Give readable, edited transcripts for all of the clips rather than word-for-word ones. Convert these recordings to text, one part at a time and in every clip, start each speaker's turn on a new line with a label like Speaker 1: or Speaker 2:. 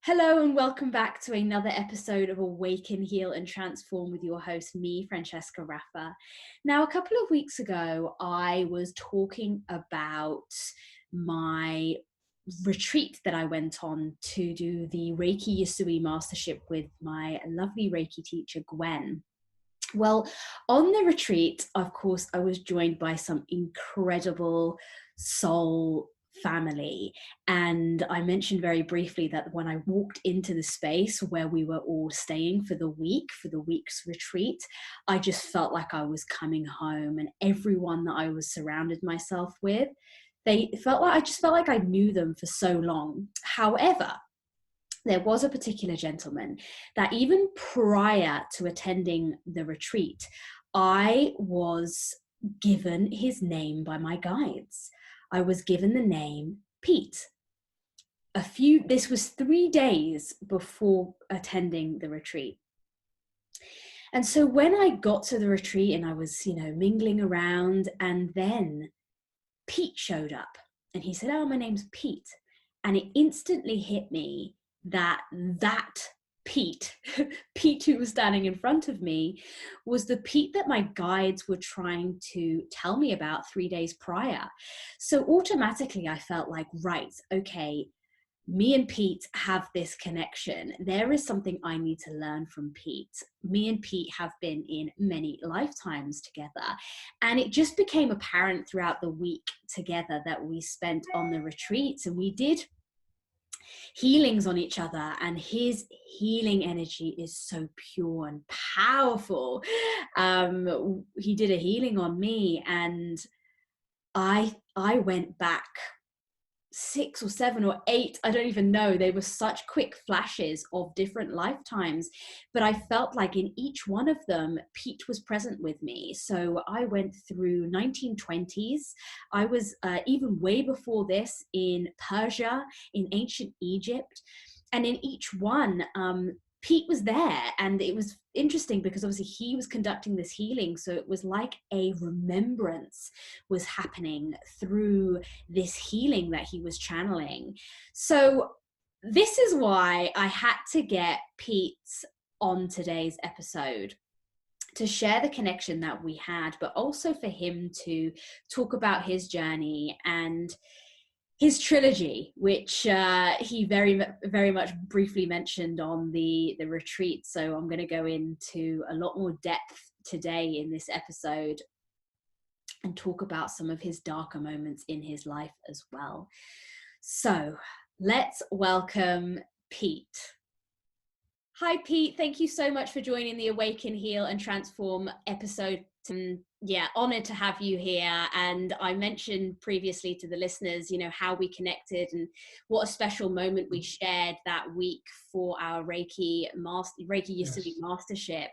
Speaker 1: Hello and welcome back to another episode of Awaken, Heal and Transform with your host, me, Francesca Raffa. Now, a couple of weeks ago, I was talking about my retreat that I went on to do the Reiki Usui Mastership with my lovely Reiki teacher, Gwen. Well, on the retreat, of course, I was joined by some incredible soul family. And I mentioned very briefly that when I walked into the space where we were all staying for the week's retreat, I just felt like I was coming home, and everyone that I was surrounded myself with, I just felt like I knew them for so long. However, there was a particular gentleman that even prior to attending the retreat, I was given his name by my guides. I was given the name Pete. This was 3 days before attending the retreat. And so when I got to the retreat and I was, mingling around, and then Pete showed up and he said, "Oh, my name's Pete." And it instantly hit me that Pete, Pete who was standing in front of me, was the Pete that my guides were trying to tell me about 3 days prior. So automatically I felt like, right, okay, me and Pete have this connection. There is something I need to learn from Pete. Me and Pete have been in many lifetimes together. And it just became apparent throughout the week together that we spent on the retreats, and we did healings on each other, and his healing energy is so pure and powerful. He did a healing on me, and I went back 6 or 7 or 8, I don't even know. They were such quick flashes of different lifetimes, but I felt like in each one of them, Pete was present with me. So I went through 1920s. I was even way before this in Persia, in ancient Egypt. And in each one, Pete was there, and it was interesting because obviously he was conducting this healing. So it was like a remembrance was happening through this healing that he was channeling. So this is why I had to get Pete on today's episode, to share the connection that we had, but also for him to talk about his journey and his trilogy, which he very much briefly mentioned on the retreat. So I'm going to go into a lot more depth today in this episode and talk about some of his darker moments in his life as well. So let's welcome Pete. Hi, Pete. Thank you so much for joining the Awaken, Heal and Transform episode. Honored to have you here. And I mentioned previously to the listeners, how we connected and what a special moment we shared that week for our Reiki Usui Mastership.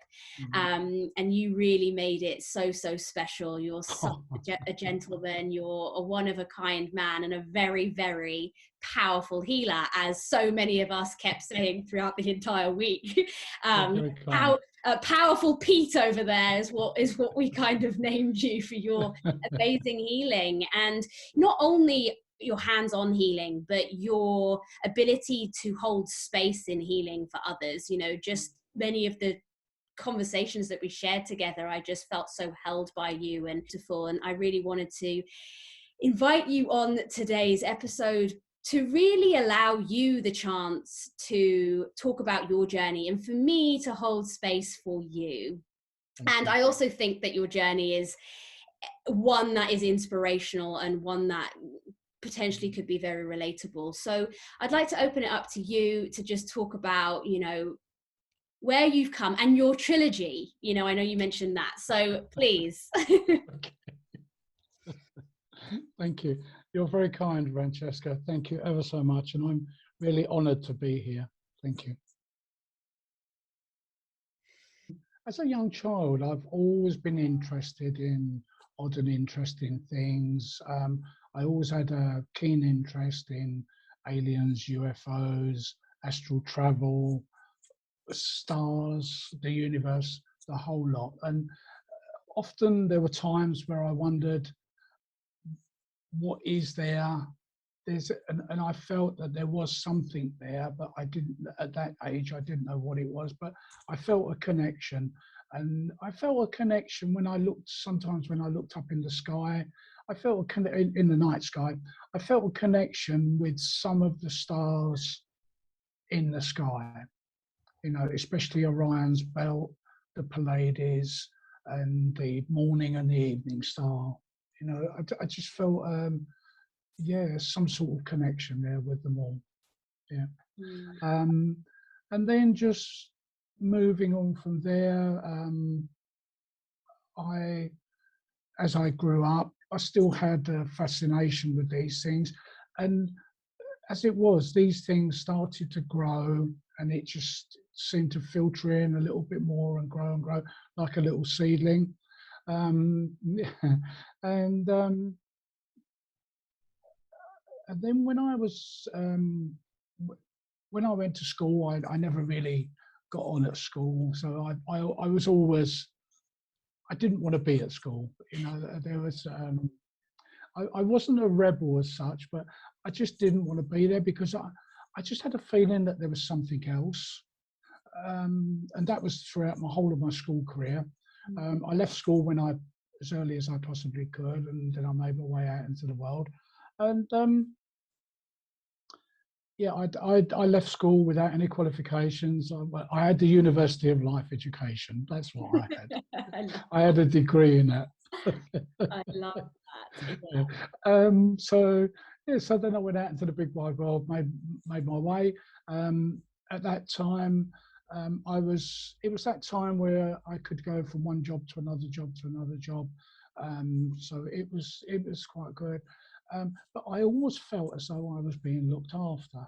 Speaker 1: And you really made it so special. You're such a gentleman. You're a one-of-a-kind man and a very, very powerful healer, as so many of us kept saying throughout the entire week. Powerful Pete over there is what we kind of named you, for your amazing healing, and not only your hands-on healing, but your ability to hold space in healing for others. Just many of the conversations that we shared together, I just felt so held by you and beautiful. And I really wanted to invite you on today's episode to really allow you the chance to talk about your journey, and for me to hold space for you. And I also think that your journey is one that is inspirational and one that potentially could be very relatable. So I'd like to open it up to you to just talk about, where you've come and your trilogy. I know you mentioned that, so please.
Speaker 2: Thank you. You're very kind, Francesca. Thank you ever so much. And I'm really honored to be here. Thank you. As a young child, I've always been interested in odd and interesting things. I always had a keen interest in aliens, UFOs, astral travel, stars, the universe, the whole lot. And often there were times where I wondered, what is there and I felt that there was something there, but I didn't, at that age, I didn't know what it was, but I felt a connection. And I felt a connection when I looked, sometimes when I looked up in the sky, I felt in the night sky, I felt a connection with some of the stars in the sky, especially Orion's belt, the Pleiades, and the morning and the evening star. I just felt, some sort of connection there with them all. Yeah. And then just moving on from there, as I grew up, I still had a fascination with these things. And as it was, these things started to grow, and it just seemed to filter in a little bit more and grow, like a little seedling. And then when I was when I went to school, I never really got on at school. So I was always, I didn't want to be at school. There was, I wasn't a rebel as such, but I just didn't want to be there because I just had a feeling that there was something else. And that was throughout my whole of my school career. I left school as early as I possibly could, and then I made my way out into the world. And I left school without any qualifications. I had the University of Life Education. That's what I had. I had a degree in that.
Speaker 1: I love that.
Speaker 2: Yeah. So then I went out into the big wide world, made my way. At that time, it was that time where I could go from one job to another job to another job. So it was quite good. But I always felt as though I was being looked after.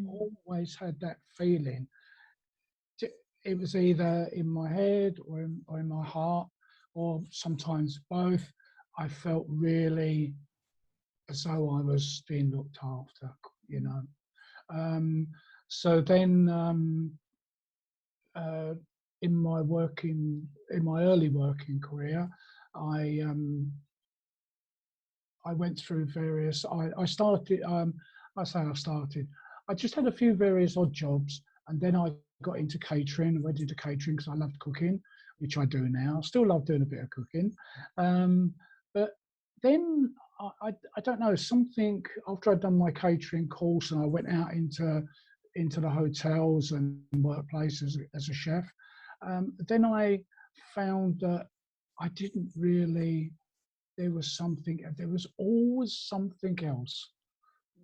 Speaker 2: Always had that feeling. It was either in my head or in my heart, or sometimes both. I felt really as though I was being looked after, So then, in my early working career, I went through various. I started. I just had a few various odd jobs, and then I got into catering. I went into catering because I loved cooking, which I do now. Still love doing a bit of cooking, but then I don't know, something after I'd done my catering course and I went out into the hotels and workplaces as a chef. Then I found that I didn't really. There was always something else,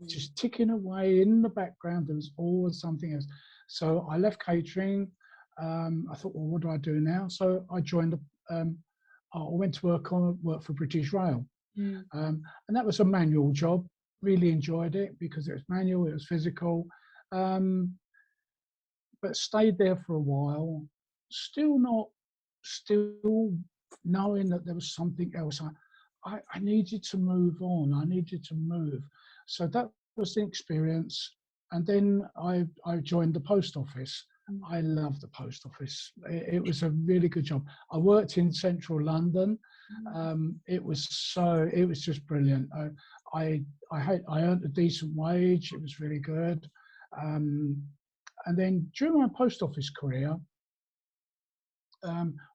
Speaker 2: just ticking away in the background. There was always something else. So I left catering. I thought, well, what do I do now? So I joined. I went to work for British Rail, and that was a manual job. Really enjoyed it because it was manual, it was physical, but stayed there for a while. Still knowing that there was something else. I needed to move on. I needed to move. So that was the experience. And then I joined the post office. I loved the post office. It was a really good job. I worked in central London. It was just brilliant. I earned a decent wage. It was really good. And then during my post office career,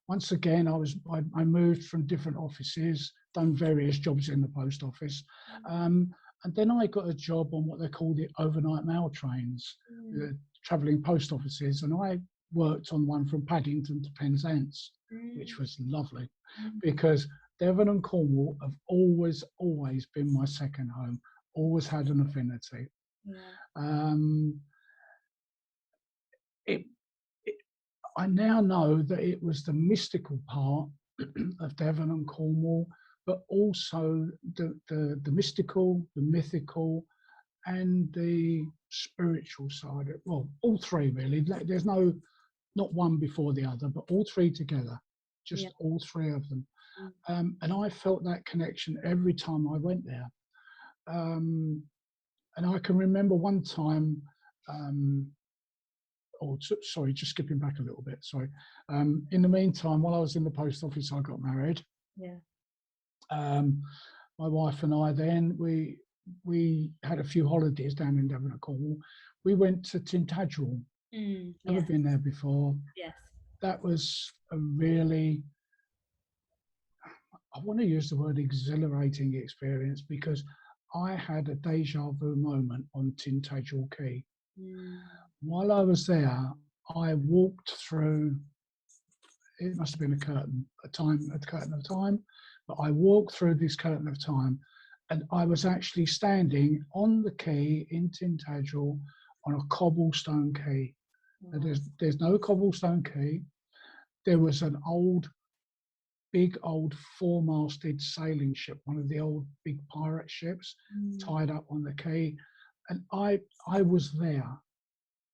Speaker 2: once again, I moved from different offices, done various jobs in the post office, and then I got a job on what they call the overnight mail trains, travelling post offices, and I worked on one from Paddington to Penzance, which was lovely, because Devon and Cornwall have always been my second home. Always had an affinity. I now know that it was the mystical part of Devon and Cornwall, but also the mystical, the mythical, and the spiritual side. Well, all three really. There's not one before the other, but all three together. Just all three of them. And I felt that connection every time I went there. And I can remember one time. Sorry, just skipping back a little bit. Sorry. In the meantime, while I was in the post office, I got married. My wife and I then, we had a few holidays down in Devon and Cornwall. We went to Tintagel. Never
Speaker 1: Yes.
Speaker 2: been there before.
Speaker 1: Yes.
Speaker 2: That was a really, I want to use the word exhilarating experience, because I had a deja vu moment on Tintagel Quay. While I was there, I walked through, it must have been a curtain of time, but I walked through this curtain of time, and I was actually standing on the quay in Tintagel on a cobblestone quay.
Speaker 1: Wow.
Speaker 2: There's no cobblestone quay. There was an big old four-masted sailing ship, one of the old big pirate ships, tied up on the quay, and I was there.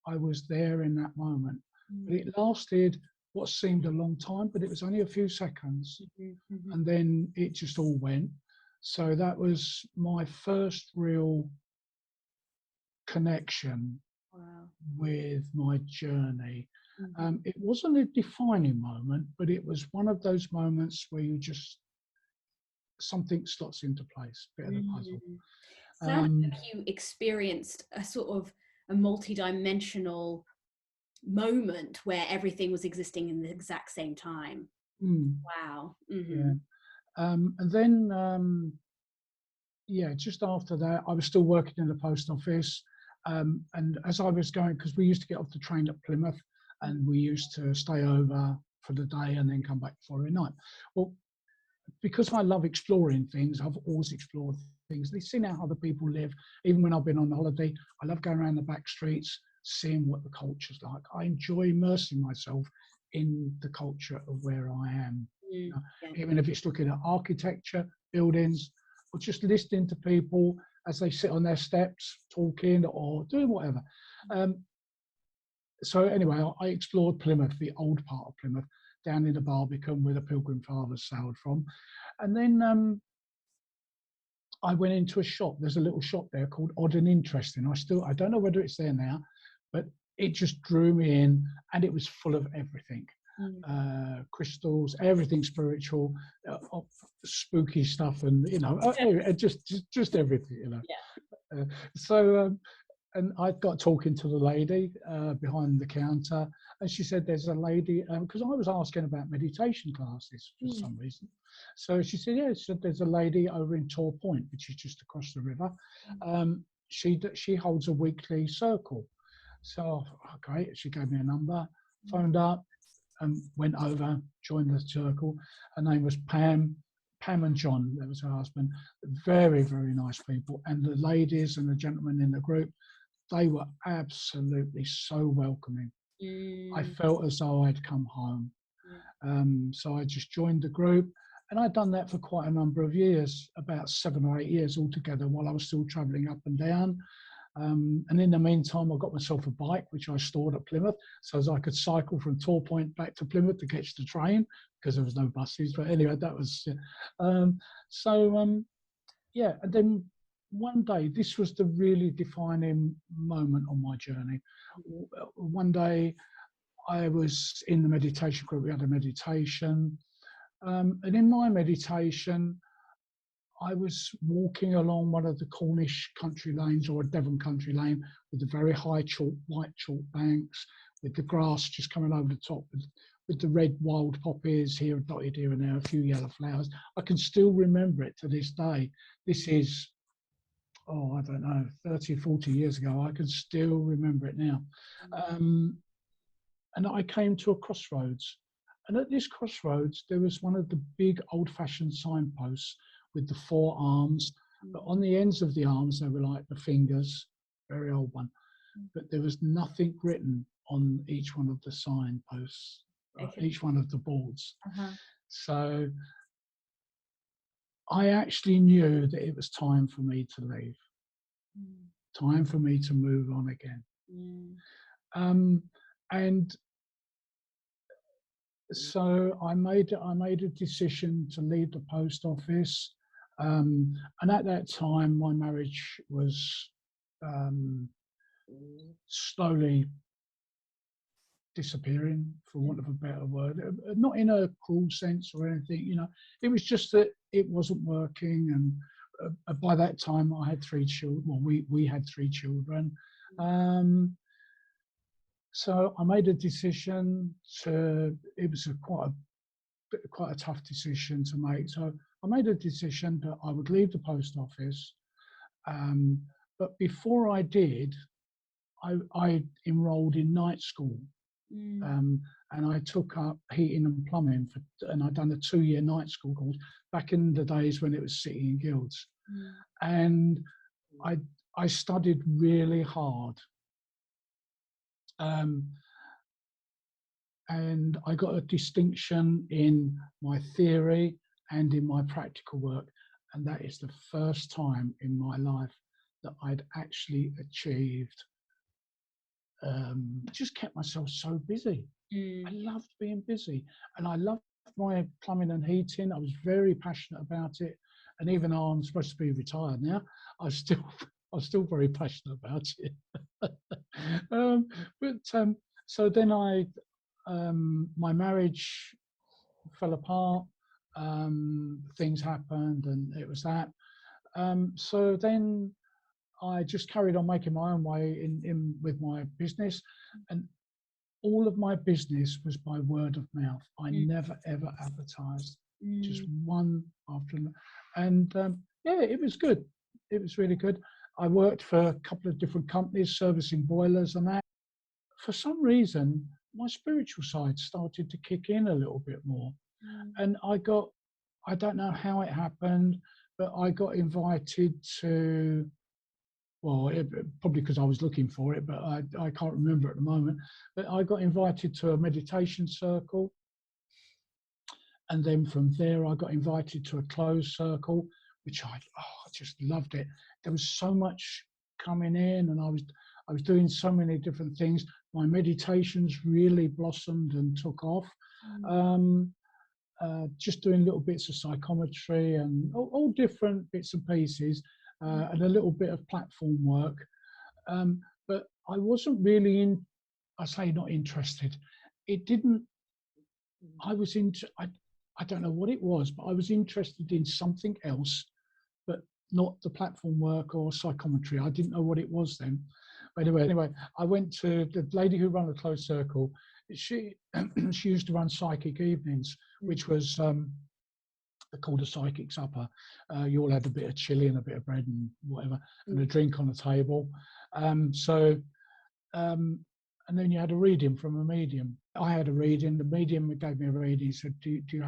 Speaker 2: I was there in that moment. But it lasted what seemed a long time, but it was only a few seconds, and then it just all went. So that was my first real connection with my journey. It wasn't a defining moment, but it was one of those moments where you just, something slots into place, bit of the puzzle.
Speaker 1: Sounded like you experienced a sort of a multi-dimensional moment where everything was existing in the exact same time. Wow.
Speaker 2: Yeah. And then, just after that, I was still working in the post office. And as I was going, because we used to get off the train at Plymouth, and we used to stay over for the day and then come back the following night. Well, because I love exploring things, I've always explored things. They've seen how other people live. Even when I've been on holiday, I love going around the back streets, seeing what the culture's like. I enjoy immersing myself in the culture of where I am. Even if it's looking at architecture, buildings, or just listening to people as they sit on their steps, talking or doing whatever. So anyway, I explored Plymouth, the old part of Plymouth, down in the Barbican where the Pilgrim Fathers sailed from. And then I went into a shop. There's a little shop there called Odd and Interesting. I don't know whether it's there now, but it just drew me in, and it was full of everything. Crystals, everything spiritual, spooky stuff, and just everything, So and I got talking to the lady behind the counter, and she said, "There's a lady," because I was asking about meditation classes for some reason. So she said, "Yeah," she said, "There's a lady over in Tor Point, which is just across the river. She holds a weekly circle." So okay, she gave me a number, phoned up, and went over, joined the circle. Her name was Pam and John. That was her husband. Very, very nice people. And the ladies and the gentlemen in the group, they were absolutely so welcoming. I felt as though I'd come home. So I just joined the group, and I'd done that for quite a number of years, about 7 or 8 years altogether, while I was still traveling up and down. And in the meantime, I got myself a bike, which I stored at Plymouth, so as I could cycle from Tor Point back to Plymouth to catch the train, because there was no buses. But anyway, that was, and then one day, this was the really defining moment on my journey. One day, I was in the meditation group. We had a meditation, and in my meditation, I was walking along one of the Cornish country lanes, or a Devon country lane, with the very high white chalk banks, with the grass just coming over the top, with the red wild poppies here dotted here and there, a few yellow flowers. I can still remember it to this day. This is, I don't know, 30, 40 years ago. I can still remember it now. And I came to a crossroads. And at this crossroads, there was one of the big old-fashioned signposts with the 4 arms, but on the ends of the arms, they were like the fingers, very old one. But there was nothing written on each one of the signposts, each one of the boards. So I actually knew that it was time for me to leave, time for me to move on again. And so I made a decision to leave the post office. And at that time, my marriage was slowly disappearing, for want of a better word. Not in a cruel sense or anything, it was just that it wasn't working. And by that time, I had 3 children. Well, we had 3 children. Um, so I made a decision to. It was quite a tough decision to make. So I made a decision that I would leave the post office. But before I did, I enrolled in night school. And I took up heating and plumbing, and I'd done a 2-year night school course back in the days when it was City and Guilds. And I studied really hard. And I got a distinction in my theory and in my practical work. And that is the first time in my life that I'd actually achieved, just kept myself so busy. I loved being busy, and I loved my plumbing and heating. I was very passionate about it. And even though I'm supposed to be retired now, I'm still very passionate about it. So then my marriage fell apart. Things happened, and it was that. So then I just carried on making my own way in with my business, and all of my business was by word of mouth. I never ever advertised, just one after another. And yeah, it was good. It was really good. I worked for a couple of different companies servicing boilers and that. For some reason, my spiritual side started to kick in a little bit more. And I don't know how it happened, but I got invited to, well, probably because I was looking for it, but I can't remember at the moment. But I got invited to a meditation circle. And then from there, I got invited to a closed circle, which I just loved it. There was so much coming in, and I was doing so many different things. My meditations really blossomed and took off. Just doing little bits of psychometry and all different bits and pieces, and a little bit of platform work. But I wasn't really I say not interested. It didn't, I don't know what it was, but I was interested in something else, but not the platform work or psychometry. I didn't know what it was then. But anyway, I went to the lady who ran the closed circle. She used to run psychic evenings, which was called a psychic supper. You all had a bit of chili and a bit of bread and whatever, and a drink on the table. And then you had a reading from a medium. I had a reading. The medium gave me a reading. He said, do you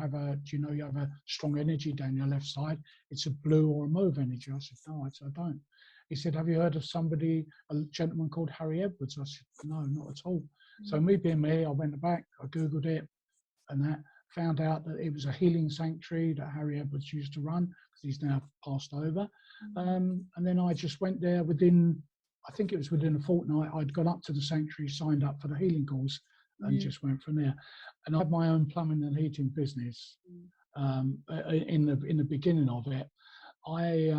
Speaker 2: know you have a strong energy down your left side? It's a blue or a mauve energy. I said, no, I don't. He said, have you heard of a gentleman called Harry Edwards? I said, no, not at all. So me being me, I went back, I Googled it, and that found out that it was a healing sanctuary that Harry Edwards used to run, because he's now passed over. And then I just went there I think it was within a fortnight. I'd gone up to the sanctuary, signed up for the healing course, and just went from there. And I had my own plumbing and heating business. In the beginning of it, I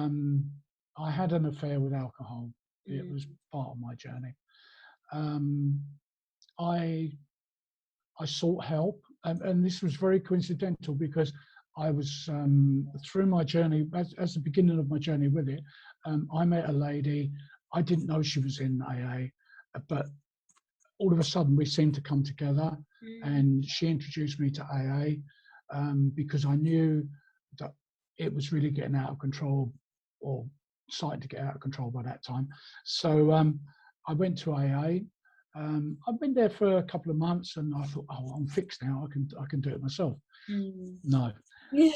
Speaker 2: had an affair with alcohol. It was part of my journey. I sought help, and this was very coincidental, because I was through my journey, as the beginning of my journey with it, I met a lady. I didn't know she was in AA, but all of a sudden we seemed to come together, and she introduced me to AA, because I knew that it was really getting out of control, or starting to get out of control by that time. So I went to AA. I've been there for a couple of months, and I thought, oh, I'm fixed now. I can do it myself. No.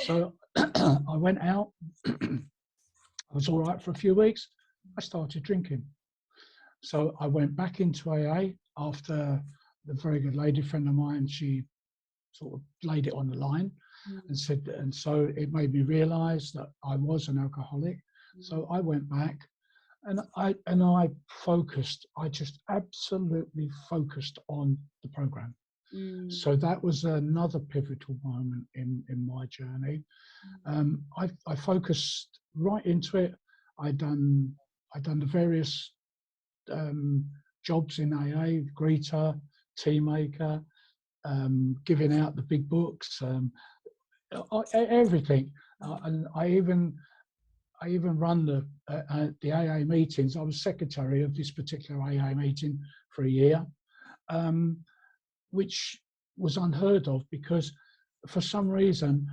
Speaker 2: So I went out. I was all right for a few weeks. I started drinking. So I went back into AA after the very good lady friend of mine. She sort of laid it on the line and said, and so it made me realise that I was an alcoholic. So I went back, and I focused. I just absolutely focused on the program. So that was another pivotal moment in my journey. I focused right into it. I'd done the various jobs in AA, greeter, tea maker, giving out the big books, everything. And I even I even run the AA meetings. I was secretary of this particular AA meeting for a year, which was unheard of, because for some reason,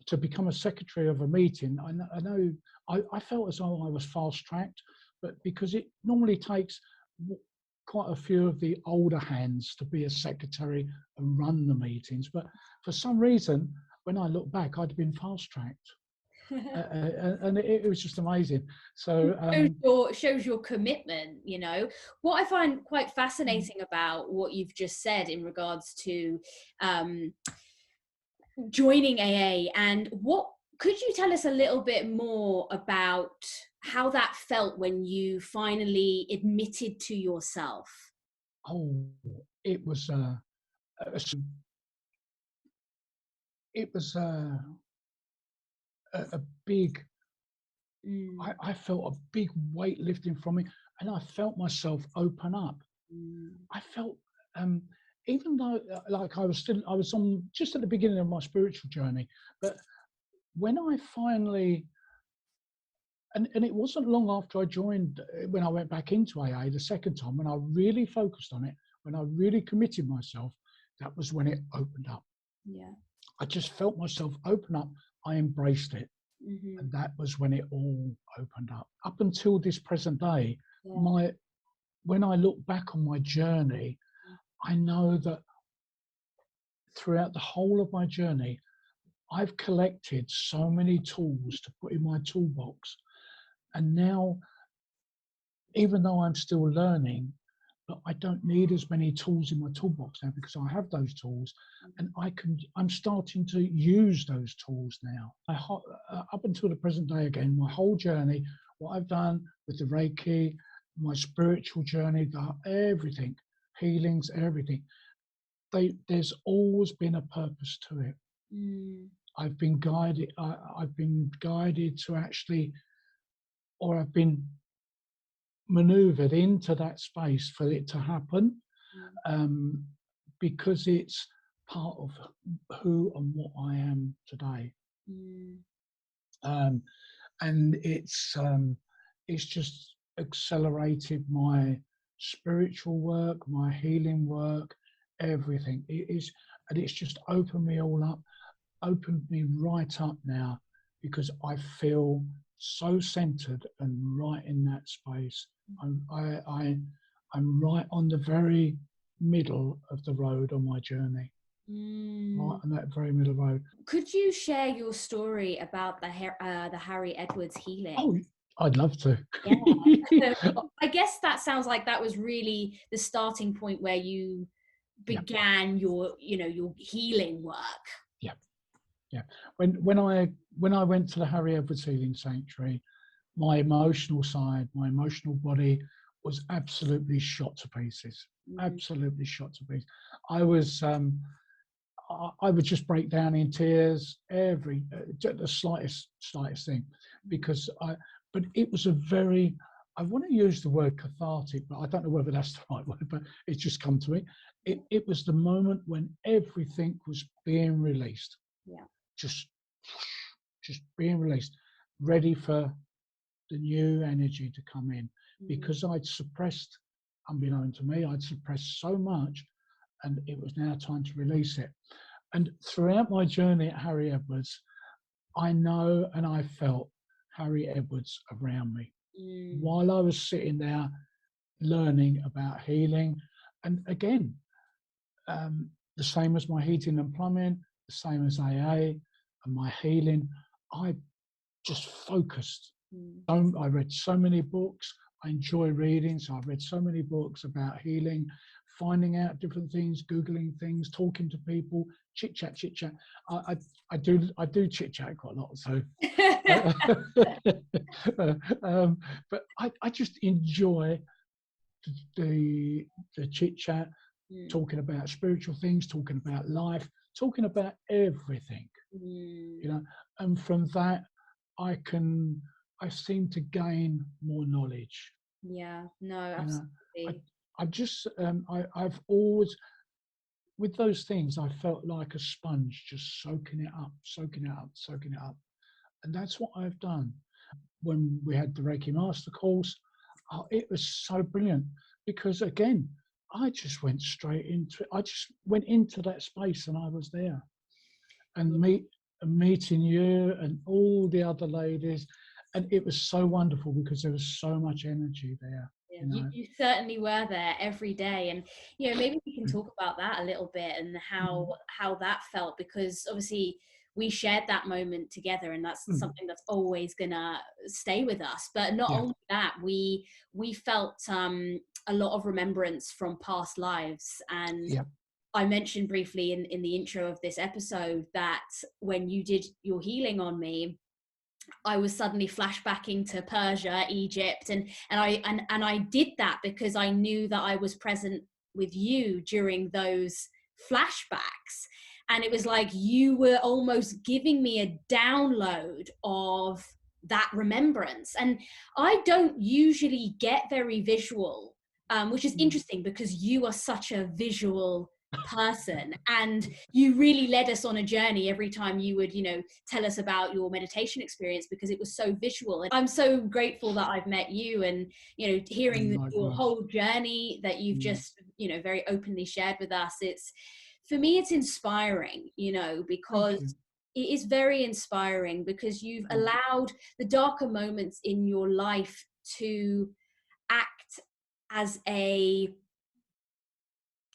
Speaker 2: to become a secretary of a meeting, I felt as though I was fast tracked, but because it normally takes quite a few of the older hands to be a secretary and run the meetings. But for some reason, when I look back, I'd been fast tracked. And it was just amazing. So
Speaker 1: shows your commitment. What I find quite fascinating about what you've just said in regards to joining AA, and what could you tell us a little bit more about how that felt when you finally admitted to yourself?
Speaker 2: Oh, it was it was a big. I felt a big weight lifting from me, and I felt myself open up. I felt, even though like I was on just at the beginning of my spiritual journey, but when I finally, and it wasn't long after I joined, when I went back into AA the second time, when I really focused on it, when I really committed myself, that was when it opened up.
Speaker 1: Yeah.
Speaker 2: I just felt myself open up. I embraced it.
Speaker 1: Mm-hmm.
Speaker 2: And that was when it all opened up. Up until this present day,
Speaker 1: Yeah.
Speaker 2: when I look back on my journey, I know that throughout the whole of my journey, I've collected so many tools to put in my toolbox. And now, even though I'm still learning, but I don't need as many tools in my toolbox now, because I have those tools, and I'm starting to use those tools now. Up until the present day, again, my whole journey, what I've done with the Reiki, my spiritual journey, everything, healings, everything, there's always been a purpose to it. I've been guided. I've been guided to actually, or I've been maneuvered into that space for it to happen, because it's part of who and what I am today. And it's just accelerated my spiritual work, my healing work, everything. And it's just opened me all up, opened me right up now, because I feel so centered and right in that space. I'm right on the very middle of the road on my journey. Right on that very middle road.
Speaker 1: Could you share your story about the Harry Edwards healing?
Speaker 2: Oh, I'd love to.
Speaker 1: Yeah. I guess that sounds like that was really the starting point where you began your healing work.
Speaker 2: Yeah. When I went to the Harry Edwards Healing Sanctuary, my emotional side, my emotional body was absolutely shot to pieces. Absolutely shot to pieces. I would just break down in tears the slightest thing, because but it was a very, I want to use the word cathartic, but I don't know whether that's the right word, but it's just come to me. It was the moment when everything was being released.
Speaker 1: Yeah.
Speaker 2: Just being released, ready for the new energy to come in, because I'd suppressed, unbeknown to me, I'd suppressed so much, and it was now time to release it. And throughout my journey at Harry Edwards, I know and I felt Harry Edwards around me while I was sitting there learning about healing. And again, the same as my heating and plumbing, the same as AA and my healing, I just focused. I read so many books. I enjoy reading, so I've read so many books about healing, finding out different things, Googling things, talking to people, chit chat. I do chit chat quite a lot. So, but I just enjoy the chit chat, talking about spiritual things, talking about life, talking about everything. And from that, I seem to gain more knowledge.
Speaker 1: Yeah, no, absolutely.
Speaker 2: I've always, with those things, I felt like a sponge, just soaking it up. And that's what I've done. when we had the Reiki Master course, it was so brilliant because, again, I just went straight into it. I just went into that space and I was there. And meeting you and all the other ladies. And it was so wonderful because there was so much energy there.
Speaker 1: Yeah,
Speaker 2: You know.
Speaker 1: you certainly were there every day, and maybe we can talk about that a little bit and how that felt, because obviously we shared that moment together, and that's something that's always gonna stay with us. But not only that, we felt a lot of remembrance from past lives. And I mentioned briefly in the intro of this episode that when you did your healing on me, I was suddenly flashbacking to Persia, Egypt, and I did that because I knew that I was present with you during those flashbacks. And it was like you were almost giving me a download of that remembrance. And I don't usually get very visual, which is interesting because you are such a visual person, and you really led us on a journey every time you would tell us about your meditation experience, because it was so visual. And I'm so grateful that I've met you, and hearing your whole journey that you've just very openly shared with us. It's, for me, it's inspiring, because it is very inspiring, because you've allowed the darker moments in your life to act as a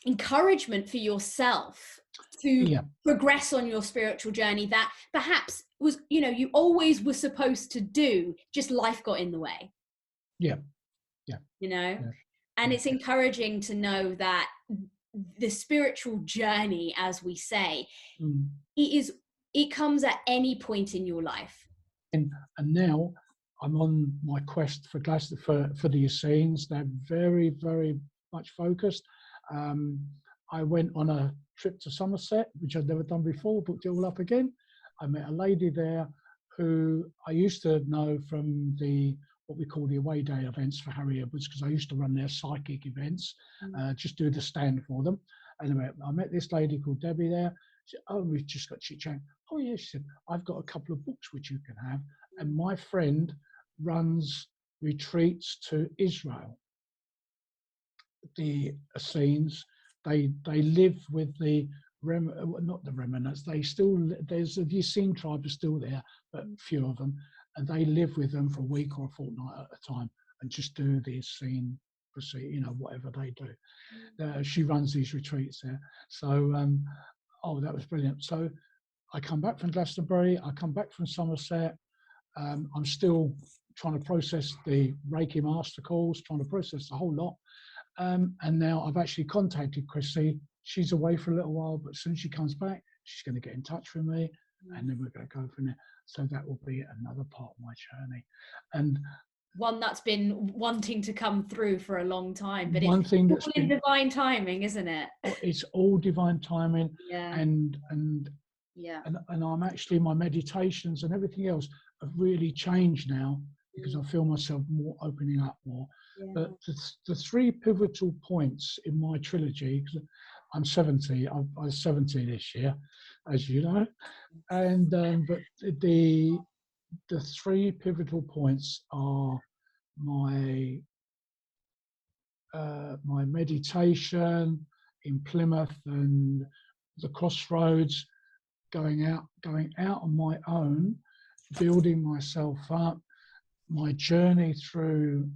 Speaker 1: encouragement for yourself to progress on your spiritual journey that perhaps was you always were supposed to do, just life got in the way. And it's encouraging to know that the spiritual journey, as we say, it comes at any point in your life.
Speaker 2: And now I'm on my quest for the Essenes. They're very, very much focused. I went on a trip to Somerset, which I'd never done before, booked it all up again. I met a lady there who I used to know from what we call the away day events for Harry Edwards, because I used to run their psychic events, just do the stand for them. Anyway, I met this lady called Debbie there. She said, "Oh, we've just got chit-chat." "Oh, yeah," she said, "I've got a couple of books which you can have." And my friend runs retreats to Israel. The Essenes, they live with not the remnants. They still, there's the Essene tribe is still there, but few of them, and they live with them for a week or a fortnight at a time, and just do the Essene procedure, whatever they do. She runs these retreats there. So, that was brilliant. So, I come back from Glastonbury. I come back from Somerset. I'm still trying to process the Reiki Master course, trying to process the whole lot. And now I've actually contacted Chrissy. She's away for a little while, but as soon as she comes back, she's going to get in touch with me, and then we're going to go from there. So that will be another part of my journey, and
Speaker 1: one that's been wanting to come through for a long time. But
Speaker 2: one
Speaker 1: it's
Speaker 2: thing
Speaker 1: all in divine timing, isn't it?
Speaker 2: It's all divine timing, and I'm actually, my meditations and everything else have really changed now, because I feel myself more opening up more. But the three pivotal points in my trilogy, because I'm 70, I was 70 this year, as you know, and but the three pivotal points are my my meditation in Plymouth and the crossroads, going out on my own, building myself up, my journey through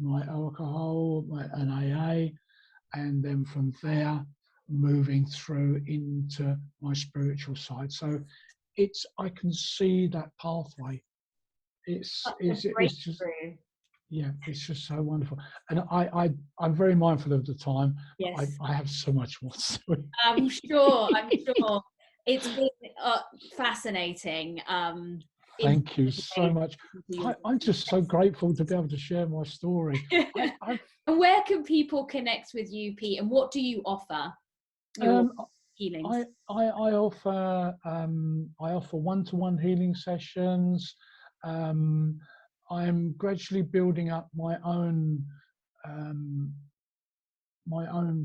Speaker 2: my alcohol, an AA, and then from there moving through into my spiritual side. So I can see that pathway. It's just, it's just so wonderful. And I'm very mindful of the time.
Speaker 1: Yes.
Speaker 2: I have so much more to say.
Speaker 1: I'm sure. It's been fascinating.
Speaker 2: Thank you so much. I'm just so grateful to be able to share my story.
Speaker 1: And where can people connect with you, Pete? And what do you offer? Healings.
Speaker 2: I offer one-to-one healing sessions. I'm gradually building up my own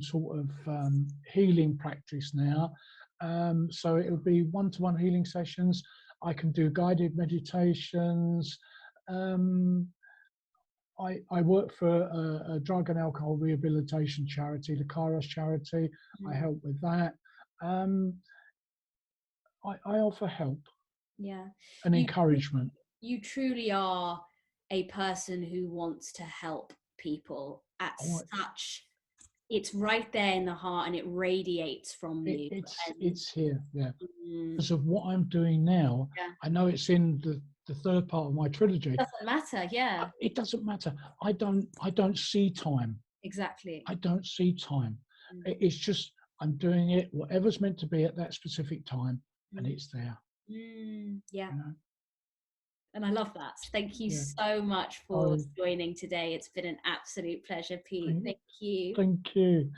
Speaker 2: sort of healing practice now. So it'll be one-to-one healing sessions. I can do guided meditations. I work for a drug and alcohol rehabilitation charity, the Kairos charity. I
Speaker 1: Mm.
Speaker 2: help with that. Um, I offer help
Speaker 1: Yeah.
Speaker 2: and
Speaker 1: You
Speaker 2: encouragement.
Speaker 1: you truly are a person who wants to help people at
Speaker 2: Oh,
Speaker 1: such, it's right there in the heart and it radiates from you. And
Speaker 2: it's here, yeah.
Speaker 1: mm,
Speaker 2: Because of what I'm doing now,
Speaker 1: yeah,
Speaker 2: I know it's in the third part of my trilogy.
Speaker 1: doesn't matter. Yeah,
Speaker 2: It doesn't matter. I don't see time.
Speaker 1: exactly.
Speaker 2: I don't see time.
Speaker 1: Mm,
Speaker 2: It's just I'm doing it, whatever's meant to be at that specific time, and
Speaker 1: mm,
Speaker 2: it's there.
Speaker 1: yeah.
Speaker 2: You know,
Speaker 1: And I love that. Thank you
Speaker 2: yeah.
Speaker 1: so much for
Speaker 2: I
Speaker 1: joining today. It's been an absolute pleasure, Pete.
Speaker 2: thank,
Speaker 1: Thank you.
Speaker 2: thank you.